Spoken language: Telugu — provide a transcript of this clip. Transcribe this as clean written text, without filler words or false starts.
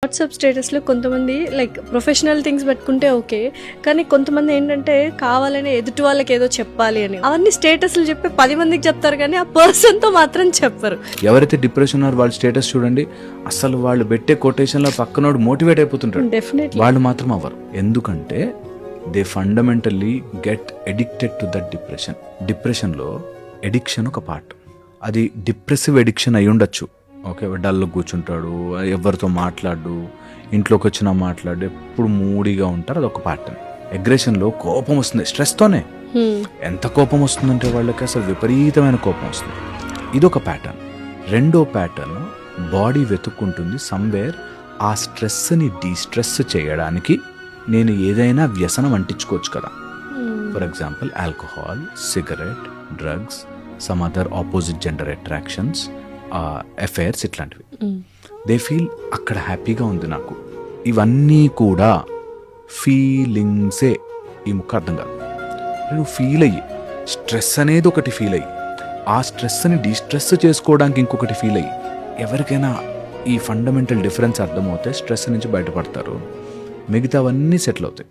వాట్సాప్ స్టేటస్లో కొంతమంది లైక్ ప్రొఫెషనల్ థింగ్స్ పెట్టుకుంటే ఓకే, కానీ కొంతమంది ఏంటంటే కావాలని ఎదుటి వాళ్ళకి ఏదో చెప్పాలి అని అవన్నీ స్టేటస్లు చెప్పి 10 మందికి చెప్తారు, కానీ ఆ పర్సన్తో మాత్రం చెప్పరు. ఎవరైతే డిప్రెషన్ ఉన్నారో వాళ్ళ స్టేటస్ చూడండి, అసలు వాళ్ళు పెట్టే కొటేషన్లో పక్కనోడు మోటివేట్ అయిపోతుంటాడు, డెఫినెట్లీ వాళ్ళు మాత్రం అవ్వరు. ఎందుకంటే they fundamentally get addicted to that depression. డిప్రెషన్లో ఎడిక్షన్ ఒక పార్ట్. అది డిప్రెసివ్ ఎడిక్షన్ అయి ఉండొచ్చు. ఓకే, డల్లో కూర్చుంటాడు, ఎవరితో మాట్లాడు, ఇంట్లోకి వచ్చినా మాట్లాడు, ఎప్పుడు మూడీగా ఉంటారు, అదొక ప్యాటర్న్. అగ్రెషన్లో కోపం వస్తుంది, స్ట్రెస్తోనే. ఎంత కోపం వస్తుందంటే వాళ్ళకి అసలు విపరీతమైన కోపం వస్తుంది, ఇదొక ప్యాటర్న్. రెండో ప్యాటర్న్, బాడీ వెతుక్కుంటుంది సమ్వేర్ ఆ స్ట్రెస్ని డీస్ట్రెస్ చేయడానికి నేను ఏదైనా వ్యసనం అంటించుకోవచ్చు కదా. For example alcohol, cigarette, drugs, some other opposite gender attractions, affairs, ఇట్లాంటివి. దే ఫీల్ అక్కడ హ్యాపీగా ఉంది నాకు. ఇవన్నీ కూడా ఫీలింగ్సే. ఈ ముక్క అర్థం కాదు. నువ్వు ఫీల్ అయ్యి, స్ట్రెస్ అనేది ఒకటి ఫీల్ అయ్యి, ఆ స్ట్రెస్ని డిస్ట్రెస్ చేసుకోవడానికి ఇంకొకటి ఫీల్ అయ్యి, ఎవరికైనా ఈ ఫండమెంటల్ డిఫరెన్స్ అర్థమవుతే స్ట్రెస్ నుంచి బయటపడతారు, మిగతావన్నీ సెటిల్ అవుతాయి.